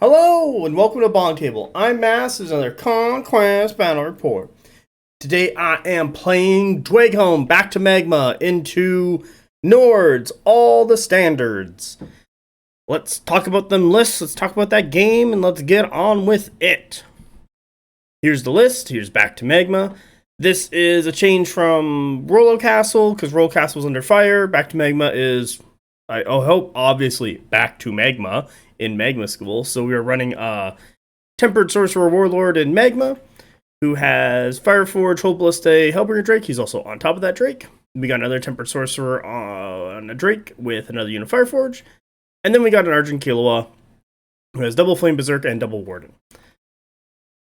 Hello and welcome to BonkTable. I'm Mass. There's another Conquest battle report. Today I am playing Dweghom back to Magma into Nords, all the standards. Let's talk about them lists. Let's talk about that game and let's get on with it. Here's the list. Here's back to Magma. This is a change from Rollo Castle because Rollo Castle was under fire. Back to Magma is, I hope, obviously back to Magma in Magma School. So we are running a Tempered Sorcerer Warlord in Magma who has Fireforge, Hold Ballista, Hellbringer Drake. He's also on top of that Drake. We got another Tempered Sorcerer on a Drake with another unit Fireforge. And then we got an Argent Killua who has double Flame Berserk and double Warden.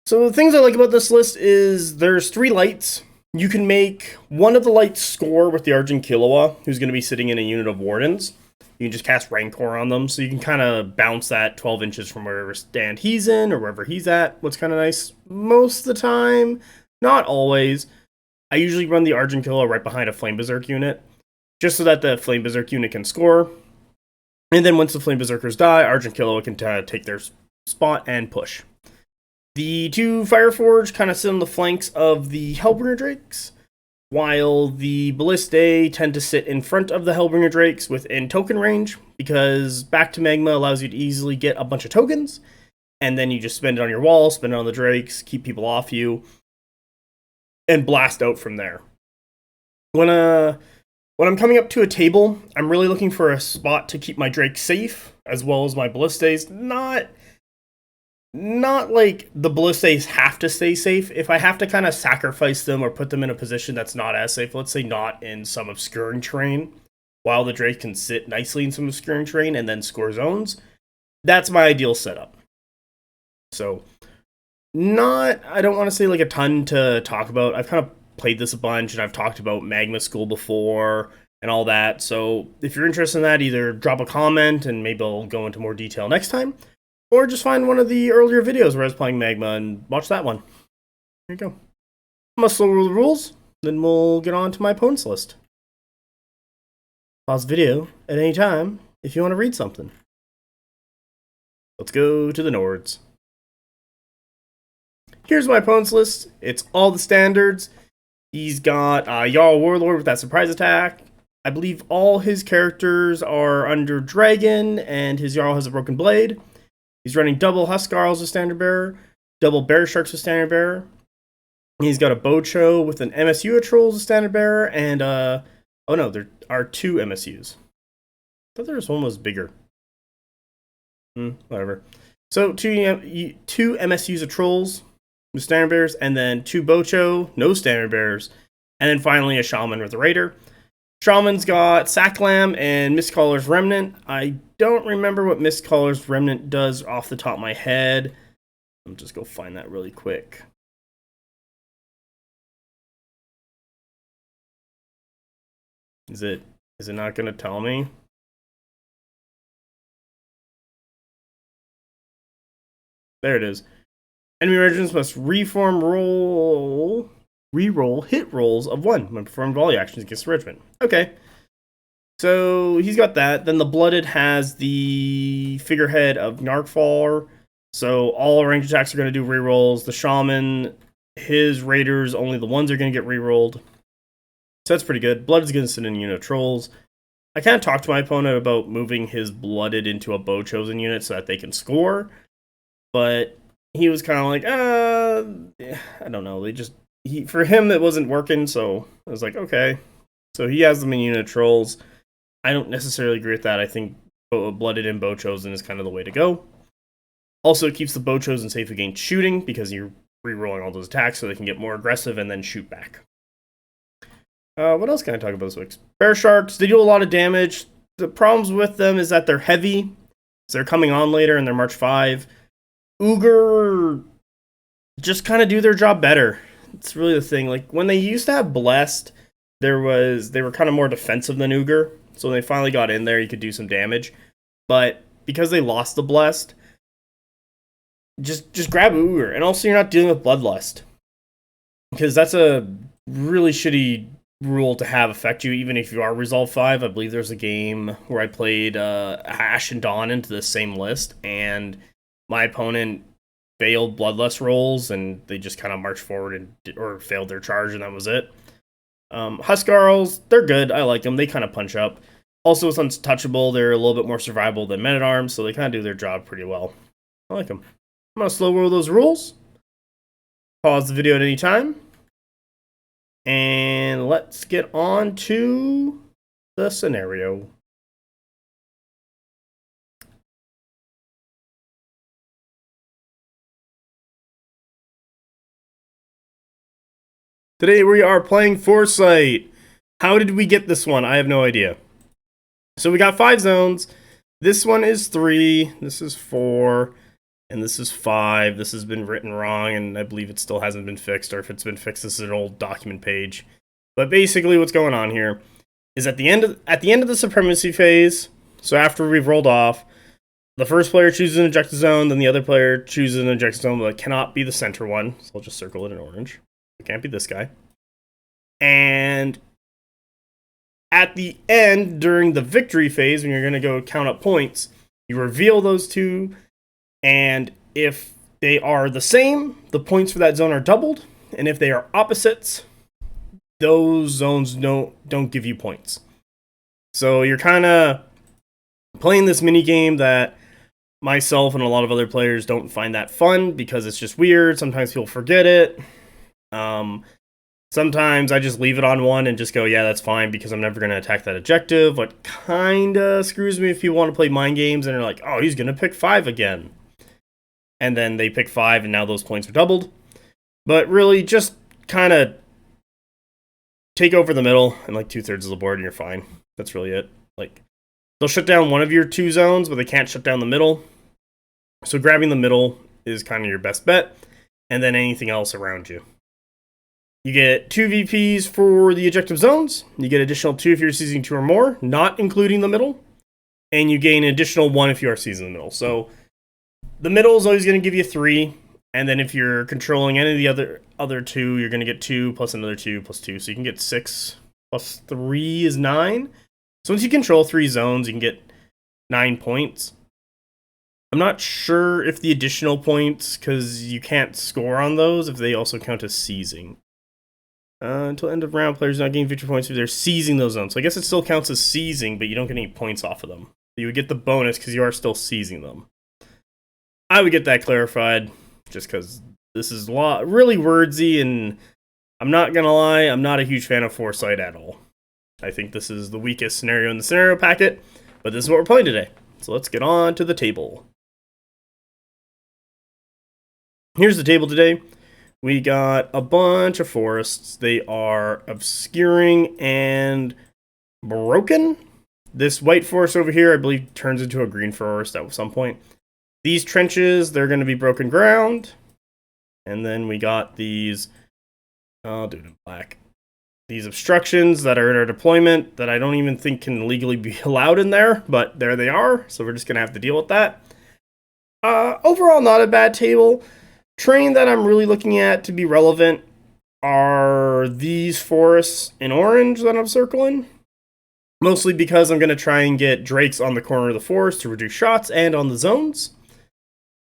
So the things I like about this list is there's 3 lights. You can make one of the lights score with the Argent Killua, who's going to be sitting in a unit of Wardens. You can just cast Rancor on them, so you can kind of bounce that 12 inches from wherever stand he's in, or wherever he's at. What's kind of nice most of the time, not always. I usually run the Argent Killua right behind a Flame Berserk unit, just so that the Flame Berserk unit can score. And then once the Flame Berserkers die, Argent Killua can take their spot and push. The 2 Fireforge kind of sit on the flanks of the Hellbringer Drakes, while the Ballistae tend to sit in front of the Hellbringer Drakes within token range, because Back to Magma allows you to easily get a bunch of tokens, and then you just spend it on your wall, spend it on the Drakes, keep people off you, and blast out from there. When I'm coming up to a table, I'm really looking for a spot to keep my Drake safe, as well as my Ballistaes. Not like the Ballistaes have to stay safe. If I have to kind of sacrifice them or put them in a position that's not as safe, let's say not in some obscuring terrain, while the Drake can sit nicely in some obscuring terrain and then score zones, that's my ideal setup. So, I don't want to say like a ton to talk about. I've kind of played this a bunch and I've talked about Magma School before and all that. So, if you're interested in that, either drop a comment and maybe I'll go into more detail next time. Or just find one of the earlier videos where I was playing Magma and watch that one. There you go. I'm going to slow roll the rules, then we'll get on to my opponent's list. Pause the video at any time if you want to read something. Let's go to the Nords. Here's my opponent's list. It's all the standards. He's got Jarl Warlord with that surprise attack. I believe all his characters are under Dragon, and his Jarl has a Broken Blade. He's running double Huskarls as Standard Bearer, double Bear Sharks as Standard Bearer. He's got a Bocho with an MSU of Trolls as Standard Bearer, and oh no, there are 2 MSUs. I thought there was one was bigger. Whatever. So 2 MSUs of Trolls with Standard Bearers, and then 2 Bocho, no Standard Bearers, and then finally a Shaman with a Raider. Shaman's got Sacklam and Mistcaller's Remnant. I don't remember what Mistcaller's Remnant does off the top of my head. I'll just go find that really quick. Is it not going to tell me? There it is. Enemy regiments must reroll hit rolls of 1 when performing volley actions against the regiment. Okay. So he's got that. Then the Blooded has the figurehead of Narkfar. So all range attacks are going to do rerolls. The Shaman, his Raiders, only the ones are going to get rerolled. So that's pretty good. Blooded's going to sit in a unit of Trolls. I kind of talked to my opponent about moving his Blooded into a Bow Chosen unit so that they can score. But he was kind of like, I don't know. For him, it wasn't working, so I was like, okay. So he has them in unit of Trolls. I don't necessarily agree with that. I think Blooded and Bow Chosen is kind of the way to go. Also, it keeps the Bow Chosen safe against shooting, because you're re-rolling all those attacks so they can get more aggressive and then shoot back. What else can I talk about this week? Bear Sharks, they do a lot of damage. The problems with them is that they're heavy, so they're coming on later and they're March 5. Uger just kind of do their job better. It's really the thing. Like, when they used to have Blessed, they were kind of more defensive than Uger. So when they finally got in there, you could do some damage. But because they lost the Blessed, just grab Uger. And also, you're not dealing with Bloodlust, because that's a really shitty rule to have affect you, even if you are Resolve 5. I believe there's a game where I played Ash and Dawn into the same list, and my opponent failed bloodlust rolls and they just kind of marched forward and or failed their charge, and that was it. Huskarls, they're good. I like them. They kind of punch up. Also, it's untouchable. They're a little bit more survivable than men-at-arms, so they kind of do their job pretty well. I like them. I'm going to slow roll those rules. Pause the video at any time. And let's get on to the scenario. Today we are playing Foresight. How did we get this one? I have no idea. So we got 5 zones. This one is 3, this is 4, and this is 5. This has been written wrong, and I believe it still hasn't been fixed, or if it's been fixed, this is an old document page. But basically what's going on here is at the end of the supremacy phase, so after we've rolled off, the first player chooses an ejected zone, then the other player chooses an ejected zone, but it cannot be the center one, so I'll just circle it in orange. It can't be this guy. And at the end, during the victory phase, when you're going to go count up points, you reveal those two, and if they are the same, the points for that zone are doubled, and if they are opposites, those zones don't give you points. So you're kind of playing this mini game that myself and a lot of other players don't find that fun because it's just weird. Sometimes people forget it. Sometimes I just leave it on 1 and just go, yeah, that's fine, because I'm never going to attack that objective. What kind of screws me if people want to play mind games and they're like, oh, he's going to pick 5 again. And then they pick 5 and now those points are doubled. But really, just kind of take over the middle and like 2/3 of the board and you're fine. That's really it. Like, they'll shut down one of your 2 zones, but they can't shut down the middle. So grabbing the middle is kind of your best bet, and then anything else around you. You get 2 VPs for the ejective zones. You get additional 2 if you're seizing 2 or more, not including the middle. And you gain an additional 1 if you are seizing the middle. So the middle is always going to give you 3. And then if you're controlling any of the other 2, you're going to get 2 plus another 2 plus 2. So you can get 6 plus 3 is 9. So once you control 3 zones, you can get 9 points. I'm not sure if the additional points, because you can't score on those, if they also count as seizing. Until end of round, players do not gain victory points if they're seizing those zones. So I guess it still counts as seizing, but you don't get any points off of them. You would get the bonus because you are still seizing them. I would get that clarified, just because this is really wordsy, and I'm not going to lie, I'm not a huge fan of Foresight at all. I think this is the weakest scenario in the scenario packet, but this is what we're playing today. So let's get on to the table. Here's the table today. We got a bunch of forests. They are obscuring and broken. This white forest over here, I believe, turns into a green forest at some point. These trenches, they're going to be broken ground. And then we got these, I'll do it in black. These obstructions that are in our deployment that I don't even think can legally be allowed in there, but there they are. So we're just going to have to deal with that. Overall, not a bad table. Terrain that I'm really looking at to be relevant are these forests in orange that I'm circling. Mostly because I'm going to try and get drakes on the corner of the forest to reduce shots and on the zones.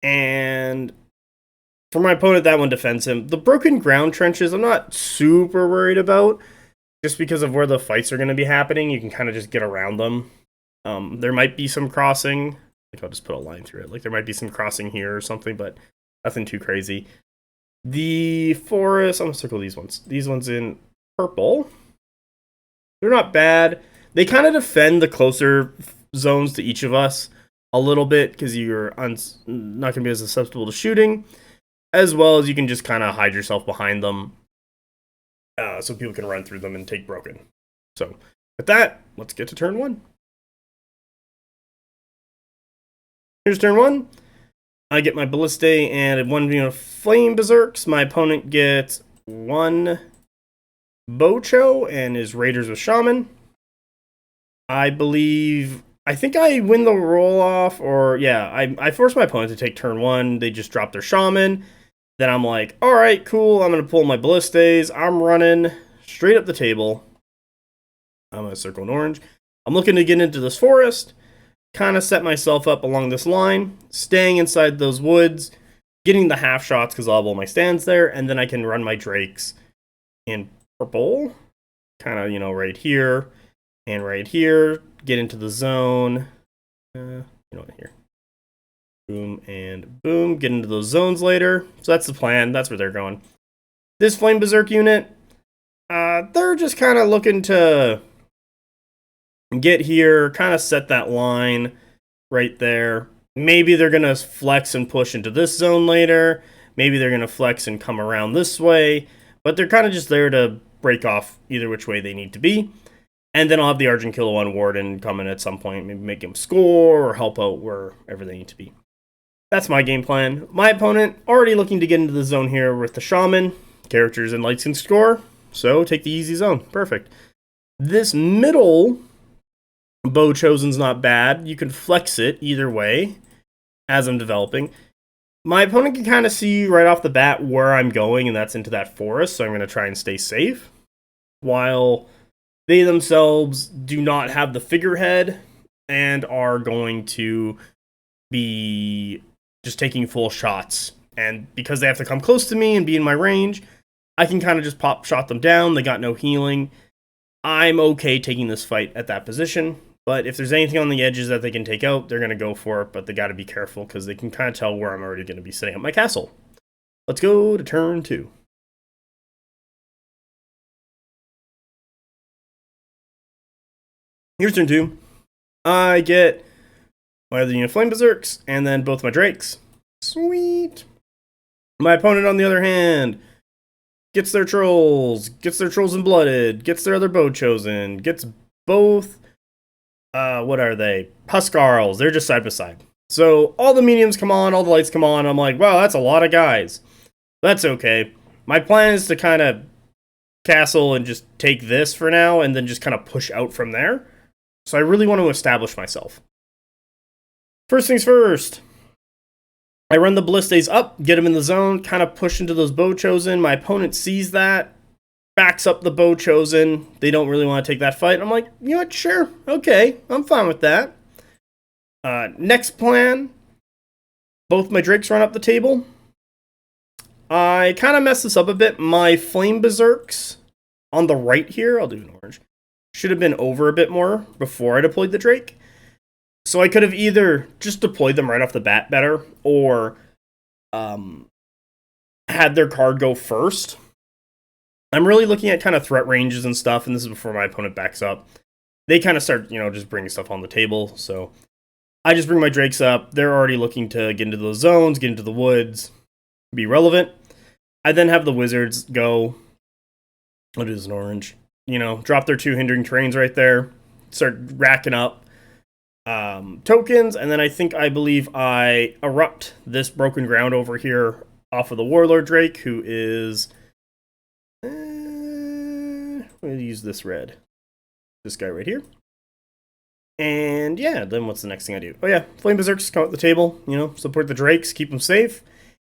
And for my opponent, that one defends him. The broken ground trenches, I'm not super worried about. Just because of where the fights are going to be happening, you can kind of just get around them. There might be some crossing. Like, I'll just put a line through it. Like, there might be some crossing here or something, but nothing too crazy. The forest, I'm going to circle these ones. These ones in purple. They're not bad. They kind of defend the closer zones to each of us a little bit because you're not going to be as susceptible to shooting, as well as you can just kind of hide yourself behind them so people can run through them and take broken. So with that, let's get to turn 1. Here's turn 1. I get my Ballistae and 1 Flame Berserks. My opponent gets 1 Bocho and his Raiders with Shaman. I think I win the roll-off, or yeah, I force my opponent to take turn 1. They just drop their Shaman. Then I'm like, alright, cool, I'm going to pull my Ballistaes. I'm running straight up the table. I'm going to circle in orange. I'm looking to get into this forest, kind of set myself up along this line, staying inside those woods, getting the half shots because I'll have all my stands there, and then I can run my drakes in purple, kind of, right here and right here, get into the zone, here. Boom and boom, get into those zones later. So that's the plan, that's where they're going. This Flame Berserk unit, they're just kind of looking to get here, kind of set that line right there. Maybe they're going to flex and push into this zone later. Maybe they're going to flex and come around this way. But they're kind of just there to break off either which way they need to be. And then I'll have the Argent Kilo on Warden come in at some point, maybe make him score or help out wherever they need to be. That's my game plan. My opponent already looking to get into the zone here with the Shaman. Characters and lights can score, so take the easy zone. Perfect. This middle bow chosen's not bad. You can flex it either way as I'm developing. My opponent can kind of see right off the bat where I'm going, and that's into that forest, so I'm going to try and stay safe. While they themselves do not have the figurehead and are going to be just taking full shots. And because they have to come close to me and be in my range, I can kind of just pop shot them down. They got no healing. I'm okay taking this fight at that position. But if there's anything on the edges that they can take out, they're going to go for it. But they got to be careful because they can kind of tell where I'm already going to be setting up my castle. Let's go to turn 2. Here's turn 2. I get my other unit Flame Berserks and then both my Drakes. Sweet. My opponent, on the other hand, gets their Trolls and Blooded, gets their other Bow Chosen, gets both, what are they? Huskarls. They're just side by side. So all the mediums come on, all the lights come on. I'm like, wow, that's a lot of guys. That's okay. My plan is to kind of castle and just take this for now and then just kind of push out from there. So I really want to establish myself. First things first. I run the Ballistes up, get them in the zone, kind of push into those Bow Chosen. My opponent sees that, backs up the Bow Chosen. They don't really want to take that fight. I'm like, you know what, sure, okay, I'm fine with that. Next plan, both my Drakes run up the table. I kind of messed this up a bit. My Flame Berserks on the right here, I'll do an orange, should have been over a bit more before I deployed the Drake. So I could have either just deployed them right off the bat better, or had their card go first. I'm really looking at kind of threat ranges and stuff, and this is before my opponent backs up. They kind of start, just bringing stuff on the table, so I just bring my Drakes up. They're already looking to get into those zones, get into the woods, be relevant. I then have the Wizards go, what is an orange? Drop their 2 hindering terrains right there, start racking up tokens, and then I believe I erupt this broken ground over here off of the Warlord Drake, who is I'm gonna use this red, this guy right here. And yeah, then what's the next thing I do? Oh yeah, Flame Berserks come at the table, support the Drakes, keep them safe.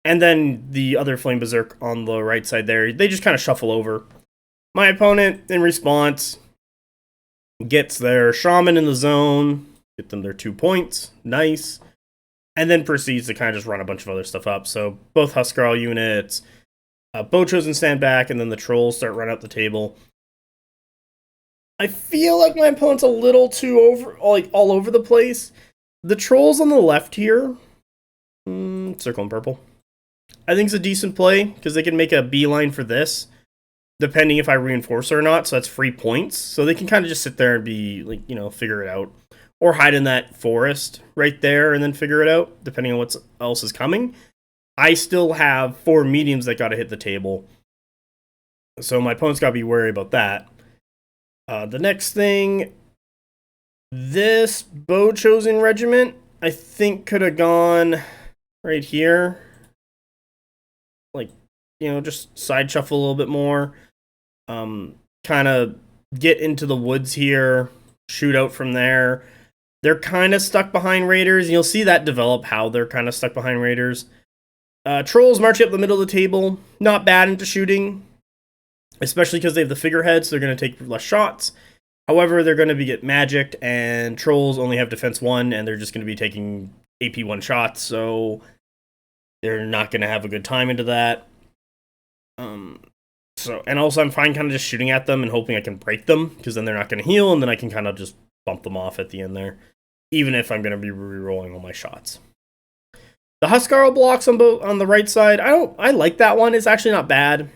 And then the other Flame Berserk on the right side there, they just kind of shuffle over. My opponent, in response, gets their Shaman in the zone, get them their 2 points, nice, and then proceeds to kind of just run a bunch of other stuff up. So both Huskarl units, Bow Chosen stand back, and then the Trolls start running up the table. I feel like my opponent's a little too all over the place. The Trolls on the left here, circle in purple, I think it's a decent play because they can make a beeline for this, depending if I reinforce or not. So that's free points. So they can kind of just sit there and be figure it out. Or hide in that forest right there and then figure it out, depending on what else is coming. I still have 4 mediums that got to hit the table. So my opponent's got to be worried about that. The next thing, this Bow Chosen regiment, I think could have gone right here. Just side shuffle a little bit more. Kind of get into the woods here, shoot out from there. They're kind of stuck behind Raiders. You'll see that develop how they're kind of stuck behind Raiders. Trolls marching up the middle of the table. Not bad into shooting, especially because they have the figureheads. So they're going to take less shots. However, they're going to be get magicked, and trolls only have defense 1, and they're just going to be taking AP 1 shots, so they're not going to have a good time into that. And also I'm fine kind of just shooting at them and hoping I can break them, because then they're not going to heal, and then I can kind of just bump them off at the end there, even if I'm going to be re-rolling all my shots. The Huskarl blocks on the right side, I like that one. It's actually not bad.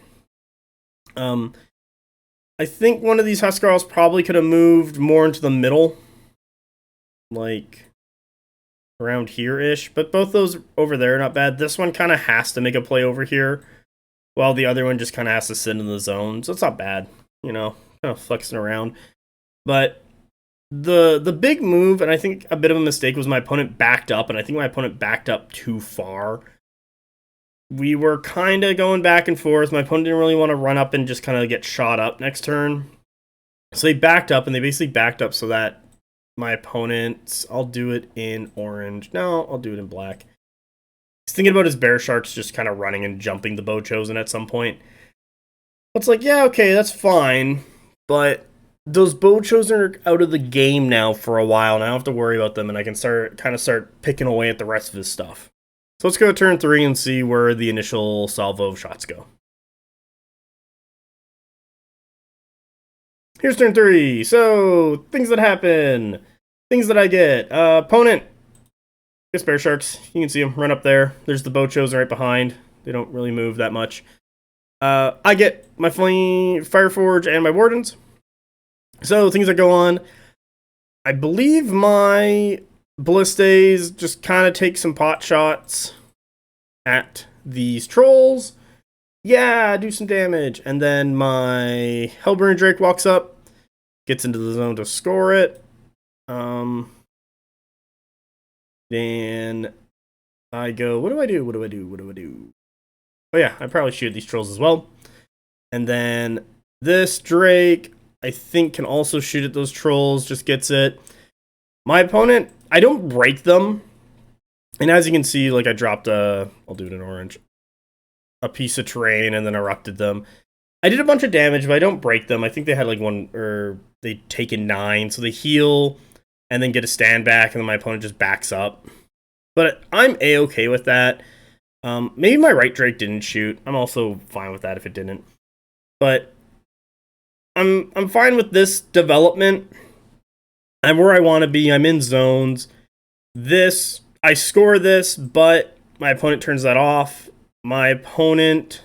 I think one of these Huskarls probably could have moved more into the middle, like around here-ish, but both those over there are not bad. This one kind of has to make a play over here, while the other one just kind of has to sit in the zone, so it's not bad, you know, kind of flexing around. But the big move, and I think a bit of a mistake, was my opponent backed up, and I think my opponent backed up too far. We were kind of going back and forth. My opponent didn't really want to run up and just kind of get shot up next turn. So they backed up, and they basically backed up so that my opponent, I'll do it in orange. No, I'll do it in black. He's thinking about his bear sharks just kind of running and jumping the bow chosen at some point. It's like, yeah, okay, that's fine, but those bow chosen are out of the game now for a while, and I don't have to worry about them, and I can start picking away at the rest of his stuff. So let's go to turn 3 and see where the initial salvo of shots go. Here's turn 3. So, things that happen. Things that I get. Opponent. Gets bear sharks. You can see them run up there. There's the bow chosen right behind. They don't really move that much. I get my Fireforge and my Wardens. So, things that go on. I believe my Ballistas just kind of take some pot shots at these trolls. Yeah, do some damage. And then my Hellburner Drake walks up, gets into the zone to score it. Then I go, what do I do? Oh yeah, I probably shoot these trolls as well. And then this Drake, I think, can also shoot at those trolls, just gets it. My opponent, I don't break them. And as you can see, like, I dropped I'll do it in orange, a piece of terrain and then erupted them. I did a bunch of damage, but I don't break them. I think they had like they taken 9, so they heal and then get a stand back, and then my opponent just backs up. But I'm a-okay with that. Maybe my right Drake didn't shoot. I'm also fine with that if it didn't. But I'm fine with this development. I'm where I want to be. I'm in zones. I score this, but my opponent turns that off. My opponent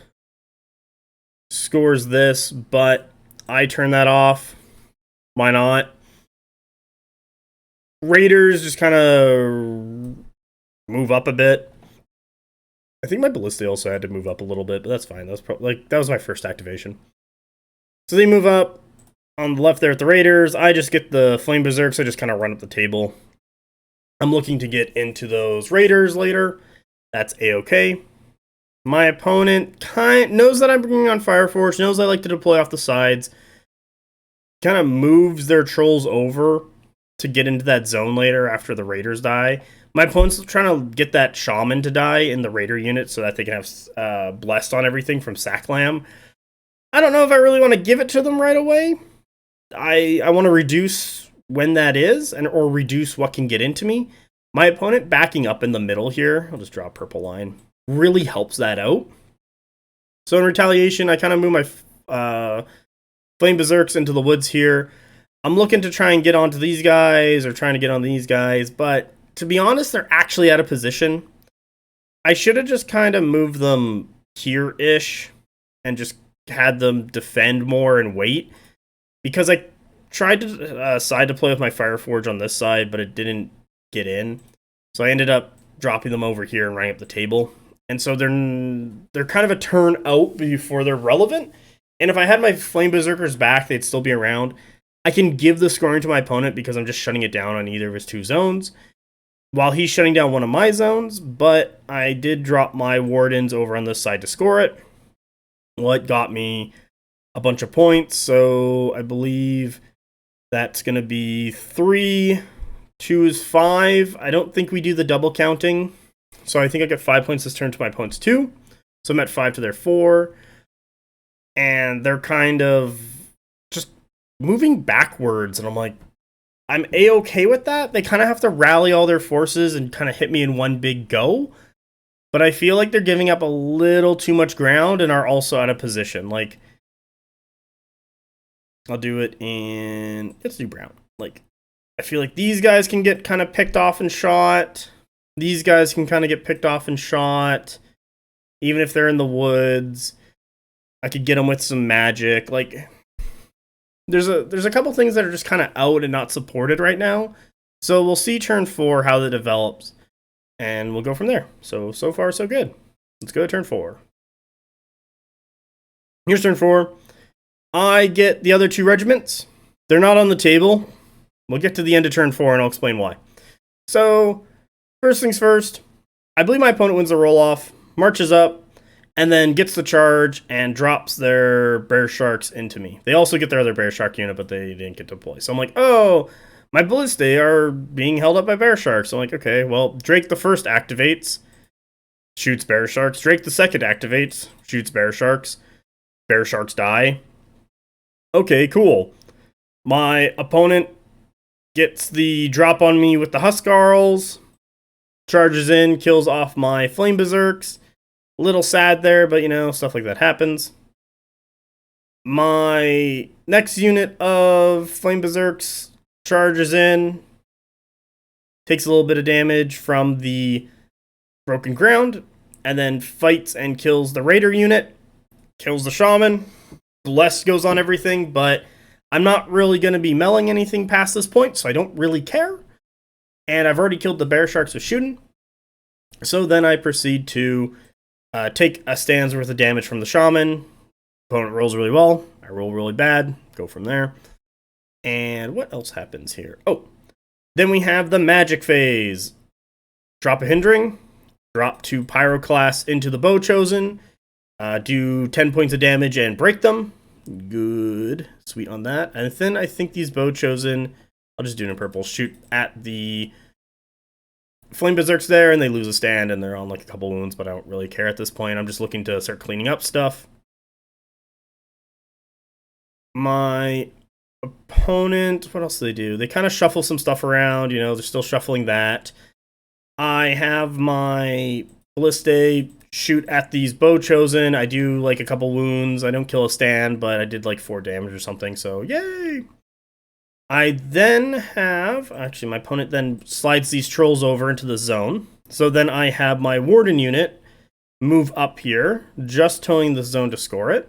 scores this, but I turn that off. Why not? Raiders just kind of move up a bit. I think my Ballista also had to move up a little bit, but that's fine. That was my first activation. So they move up. On the left there at the Raiders, I just get the Flame Berserks. I just kind of run up the table. I'm looking to get into those Raiders later. That's a-okay. My opponent knows that I'm bringing on Fireforge, knows I like to deploy off the sides. Kind of moves their trolls over to get into that zone later after the Raiders die. My opponent's trying to get that Shaman to die in the Raider unit so that they can have Blessed on everything from Sacklam. I don't know if I really want to give it to them right away. I want to reduce when that is, or reduce what can get into me. My opponent backing up in the middle here, I'll just draw a purple line, really helps that out. So in retaliation, I kind of move my Flame Berserks into the woods here. I'm looking to try and get onto these guys, or trying to get on these guys, but to be honest, they're actually out of position. I should have just kind of moved them here-ish, and just had them defend more and wait. Because I tried to side deploy with my Fireforge on this side, but it didn't get in. So I ended up dropping them over here and running up the table. And so they're kind of a turn out before they're relevant. And if I had my Flame Berserkers back, they'd still be around. I can give the scoring to my opponent because I'm just shutting it down on either of his 2 zones, while he's shutting down one of my zones. But I did drop my Wardens over on this side to score it. What got me a bunch of points, so I believe that's going to be 3, 2 is 5. I don't think we do the double counting, so I think I get 5 points this turn to my opponent's 2, so I'm at 5 to their 4, and they're kind of just moving backwards, and I'm like, I'm A-okay with that. They kind of have to rally all their forces and kind of hit me in one big go. But I feel like they're giving up a little too much ground and are also out of position. Like, I'll do it in... Let's do brown. Like, I feel like these guys can get kind of picked off and shot. These guys can kind of get picked off and shot. Even if they're in the woods. I could get them with some magic. Like, there's a couple things that are just kind of out and not supported right now. So we'll see turn 4 how that develops. And we'll go from there. So far, so good. Let's go to turn 4. Here's turn 4. I get the other 2 regiments. They're not on the table. We'll get to the end of turn 4 and I'll explain why. So, first things first. I believe my opponent wins the roll-off, marches up, and then gets the charge and drops their Bear Sharks into me. They also get their other Bear Shark unit, but they didn't get to deploy. So I'm like, oh... My Ballistae are being held up by Bear Sharks. I'm like, okay, well, Drake the first activates, shoots Bear Sharks. Drake the second activates, shoots Bear Sharks. Bear Sharks die. Okay, cool. My opponent gets the drop on me with the Huskarls, charges in, kills off my Flame Berserks. A little sad there, but, you know, stuff like that happens. My next unit of Flame Berserks charges in, takes a little bit of damage from the broken ground, and then fights and kills the raider unit, kills the shaman. Bless goes on everything, but I'm not really going to be melling anything past this point, so I don't really care. And I've already killed the Bear Sharks with shooting. So then I proceed to take a stand's worth of damage from the shaman. Opponent rolls really well. I roll really bad. Go from there. And what else happens here? Oh, then we have the magic phase. Drop a hindering, drop 2 pyroclasts into the bow chosen, do 10 points of damage and break them. Good, sweet on that. And then I think these bow chosen, I'll just do it in purple, shoot at the Flame Berserks there, and they lose a stand, and they're on like a couple wounds, but I don't really care at this point. I'm just looking to start cleaning up stuff. My opponent, what else do they do? They kind of shuffle some stuff around, you know, they're still shuffling that. I have my Ballistae shoot at these bow chosen. I do like a couple wounds. I don't kill a stand, but I did like 4 damage or something, so yay! I then have, actually my opponent then slides these trolls over into the zone. So then I have my warden unit move up here, just towing the zone to score it.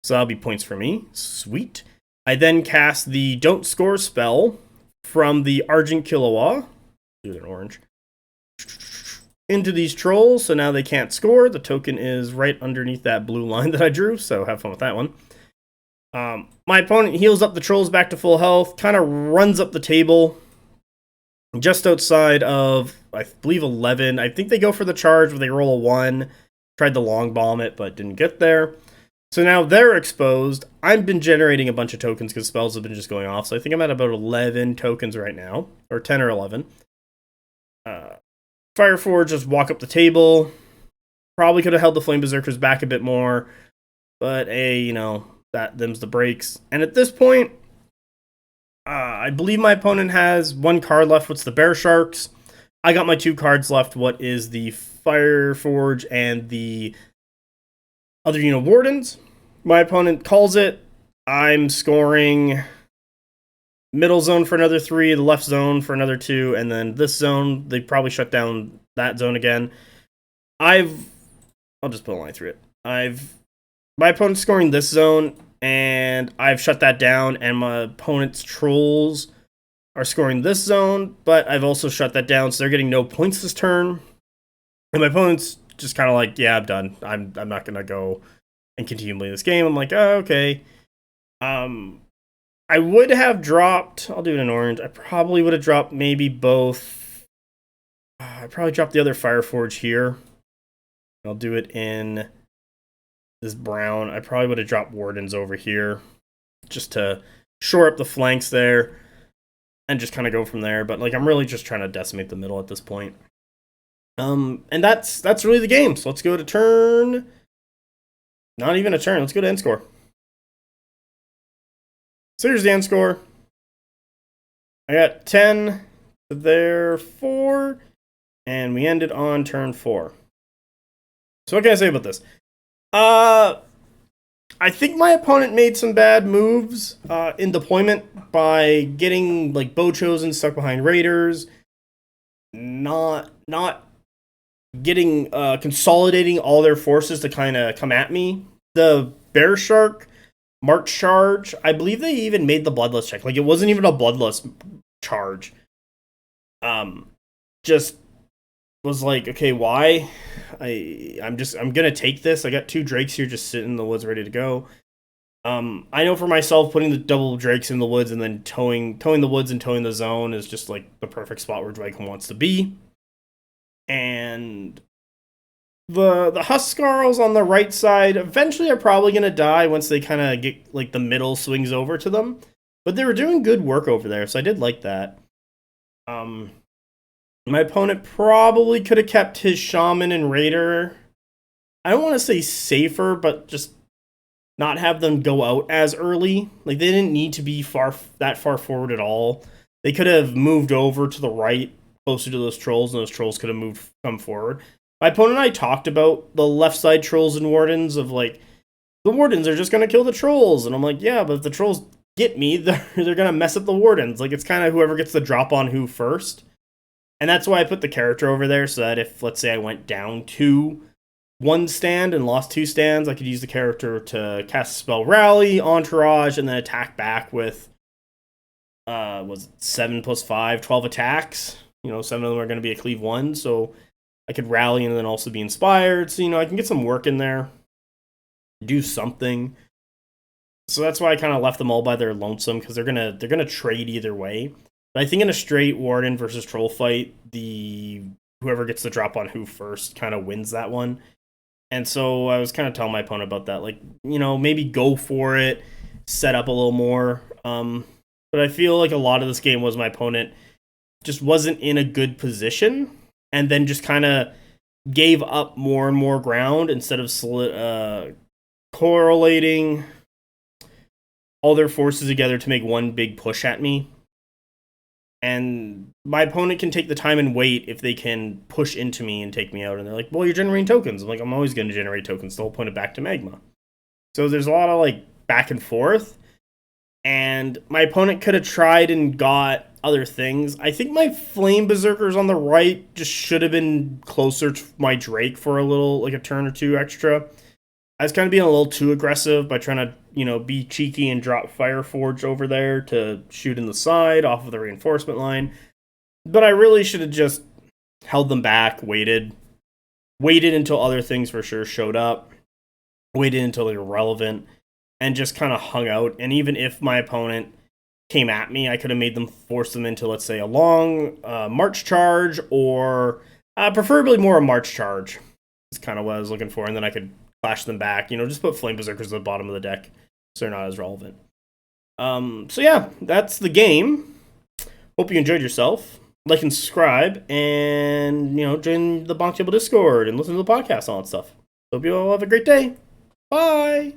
So that'll be points for me. Sweet. I then cast the Don't Score spell from the Argent Killua, do it in orange, into these trolls, so now they can't score. The token is right underneath that blue line that I drew, so have fun with that one. My opponent heals up the trolls back to full health, kind of runs up the table, just outside of, I believe, 11. I think they go for the charge where they roll a 1. Tried to long bomb it, but didn't get there. So now they're exposed. I've been generating a bunch of tokens because spells have been just going off. So I think I'm at about 11 tokens right now. Or 10 or 11. Fireforge just walk up the table. Probably could have held the Flame Berserkers back a bit more. But, hey, you know, them's the breaks. And at this point, I believe my opponent has 1 card left. What's the Bear Sharks? I got my 2 cards left. What is the Fireforge and the other unit Wardens? My opponent calls it. I'm scoring middle zone for another 3, the left zone for another 2, and then this zone, they probably shut down that zone again. I'll just put a line through it. My opponent's scoring this zone, and I've shut that down, and my opponent's trolls are scoring this zone, but I've also shut that down, so they're getting no points this turn. And my opponent's just kind of like, yeah, I'm done. I'm not going to go and continue playing this game. I'm like, oh, okay. I would have dropped, I'll do it in orange. I probably would have dropped maybe both. I probably dropped the other Fireforge here. I'll do it in this brown. I probably would have dropped Wardens over here just to shore up the flanks there and just kind of go from there. But like, I'm really just trying to decimate the middle at this point. And that's really the game. So let's go to turn. Not even a turn. Let's go to end score. So here's the end score. I got 10 to their 4, and we ended on turn 4. So what can I say about this? I think my opponent made some bad moves in deployment by getting like Bochos stuck behind raiders, not getting consolidating all their forces to kind of come at me. The Bear Shark March charge, I believe they even made the Bloodlust check. Like, it wasn't even a Bloodlust charge. Just was like, okay, why? I'm gonna take this. I got 2 Drakes here just sitting in the woods ready to go. I know for myself, putting the double Drakes in the woods and then towing the woods and towing the zone is just like the perfect spot where Dweghom wants to be. And the Huskarls on the right side eventually are probably gonna die once they kind of get like the middle swings over to them. But they were doing good work over there, so I did like that. My opponent probably could have kept his Shaman and Raider. I don't want to say safer, but just not have them go out as early. Like, they didn't need to be that far forward at all. They could have moved over to the right, closer to those trolls, and those trolls could have come forward. My opponent and I talked about the left side trolls and wardens of like, the wardens are just going to kill the trolls. And I'm like, yeah, but if the trolls get me, they're going to mess up the wardens. Like, it's kind of whoever gets the drop on who first. And that's why I put the character over there, so that if, let's say, I went down to 1 stand and lost 2 stands, I could use the character to cast a spell Rally, Entourage, and then attack back with, was it 7 plus 5, 12 attacks? 7 of them are going to be a cleave 1, so I could rally and then also be inspired. So, I can get some work in there, do something. So that's why I kind of left them all by their lonesome, because they're gonna trade either way. But I think in a straight Warden versus Troll fight, whoever gets the drop on who first kind of wins that one. And so I was kind of telling my opponent about that. Like, maybe go for it, set up a little more. But I feel like a lot of this game was my opponent just wasn't in a good position, and then just kind of gave up more and more ground instead of correlating all their forces together to make one big push at me. And my opponent can take the time and wait if they can push into me and take me out. And they're like, well, you're generating tokens. I'm like, I'm always going to generate tokens. The whole point of back to Magma. So there's a lot of like back and forth. And my opponent could have tried and got other things. I think my Flame Berserkers on the right just should have been closer to my Drake for a little, like a turn or 2 extra. I was kind of being a little too aggressive by trying to, be cheeky and drop Fireforge over there to shoot in the side off of the reinforcement line. But I really should have just held them back, waited until other things for sure showed up, waited until they were relevant, and just kind of hung out. And even if my opponent came at me, I could have made them force them into, let's say, a long march charge, or preferably more a march charge. That's kind of what I was looking for. And then I could flash them back, just put Flame Berserkers at the bottom of the deck so they're not as relevant. So yeah, that's the game. Hope you enjoyed yourself. Like and subscribe, and join the BonkTable Discord and listen to the podcast and all that stuff. Hope you all have a great day. Bye.